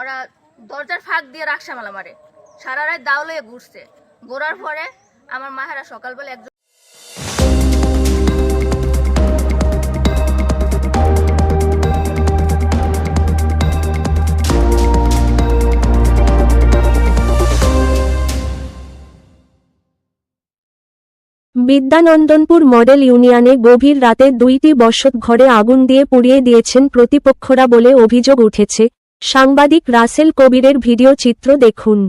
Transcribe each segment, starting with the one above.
ওরা দরজার ফাঁক দিয়ে রাখছে আমারে সারা রাত দাউলে ঘুরছে। ঘোরার পরে আমার মায়েরা সকালবেলা একজন বিদ্যানন্দনপুর মডেল ইউনিয়নে গভীর রাতে 2টি বসত ঘরে আগুন দিয়ে পুড়িয়ে দিয়েছেন প্রতিপক্ষরা বলে অভিযোগ উঠেছে। সাংবাদিক রাসেল কবিরের ভিডিও চিত্র দেখুন।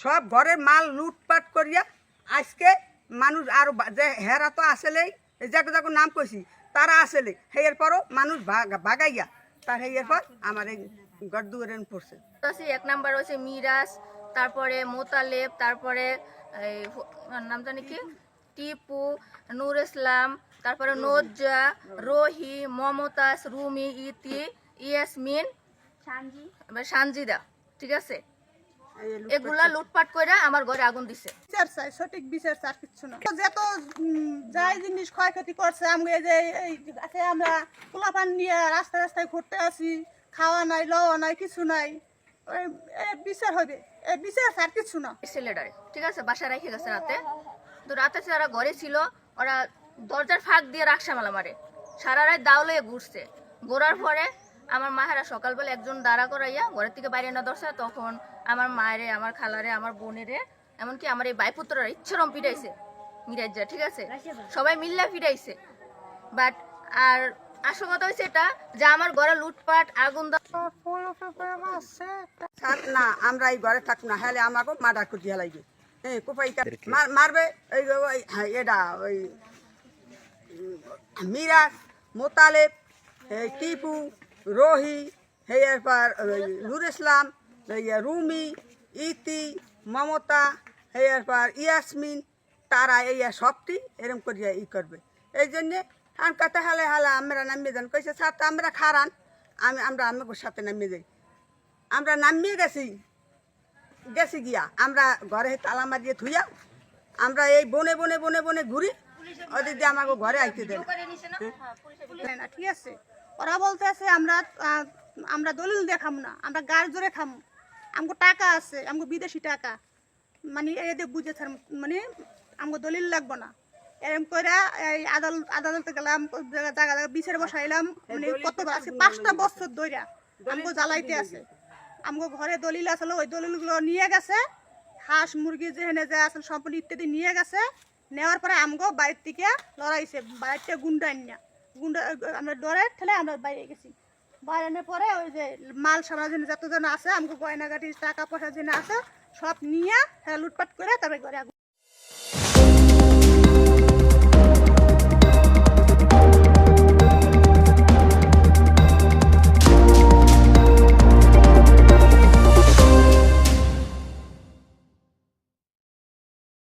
সব ঘরের মাল লুটপাট করিয়া আজকে মানুষ আর যে হেরা তো আসলেই যাকে যাকে নাম কইছি তারা আসলে হেয়ের পরও মানুষ ভাগাইয়া তার হেয়ের পর আমার এই গড়দুয়ারেন পড়ছে। 1 নাম্বার হচ্ছে মিরাজ, তারপরে মোতালেব, তারপরে নাম জানি কি টিপু, নূর ইসলাম, তারপরে নজ্জা, রোহি, মমতাজ, রুমি, ইতি, ইয়াসমিন, সানজিদা, ঠিক আছে। এগুলা লুটপাট করে আমার ঘরে আগুন দিছে। বিচার চাই, সঠিক বিচার চাই, আর কিছু না। যত যাই জিনিস ক্ষয়ক্ষতি করছে আমরা আমরা পোলাপান নিয়ে রাস্তায় রাস্তায় ঘুরতে আসি, খাওয়া নাই লওয়া নাই কিছু নাই, বিচার হবে, বিচার আর কিছু না। ছেলেটারে ঠিক আছে বাসা রেখে গেছে রাতে, তো রাতে যারা ঘরে ছিল ওরা দরজার ফাঁক দিয়ে রাখছে আমারে সারা রাত দাউলে ঘুরছে। ঘোরার পরে আমার মায়েরা সকালবেলা একজন দাঁড়া করাইয়া ঘরের থেকে বাইরে না ধরছে। তখন আমার মায়েরে, আমার খালারে, আমার বোনেরে, এমনকি আমার এই ভাইপুত্ররা ইচ্ছারম পিটাইছে মিরাজা, ঠিক আছে, সবাই মিল্লা পিটাইছে। বাট আর আসল কথা হচ্ছে এটা যে আমার ঘরে লুটপাট আগুন না আমরা এই ঘরে থাকবো না, হলে আমাকে মার্ডার করে দিয়ে লাগবে। হ্যাঁ কোপাইকা মারবে এটা ওই মিরাজ, মোতালেব, টিপু, রোহি, এরপর নূর ইসলাম, রুমি, ইতি, মমতা, এরপর ইয়াসমিন, তারা এই সবটি এরকম করিয়া করবে। এই জন্যে কাতে হালে হালে আমরা নামিয়ে যান কইছে সাথে আমরা খারান আমরা আমাকে সাথে নামিয়ে যাই। আমরা নামিয়ে গেছি গিয়া আমরা ঘরে তালা মারিয়ে থুইয়া আমরা এই বনে বনে বনে বনে ঘুরি, ওদের দিয়ে আমাকে ঘরে আইতে দেয় না। ঠিক আছে, ওরা বলতে আছে আমরা দলিল দেখাম না, আমরা গাড় জোরে খাম, আমাকে টাকা আছে, আমাকে বিদেশি টাকা, মানে এদের বুঝে মানে আমাকে দলিল লাগবো না। এরকম করে এই আদালতে গেলাম, জায়গা বিচারে বসাইলাম, মানে কতবার আছে 5টা বছর ধরে আমাকে জ্বালাইতে আছে। আমাকে ঘরে দলিল আসলে ওই দলিলগুলো নিয়ে গেছে, হাঁস মুরগি যেখানে যে আসলে সম্পূর্ণ ইত্যাদি নিয়ে গেছে। নেওয়ার পরে আমাকে বাইরের থেকে লড়াইছে, বাইরটা গুন্ডা আমরা ডরে ঠেলে আমরা বাইরে গেছি। বাইরে পরে ওই যে মাল সামাজিক যতজন আছে আমাকে গয়নাগাটি টাকা পয়সা যেন আছে সব নিয়ে লুটপাট করে তারপরে ঘরে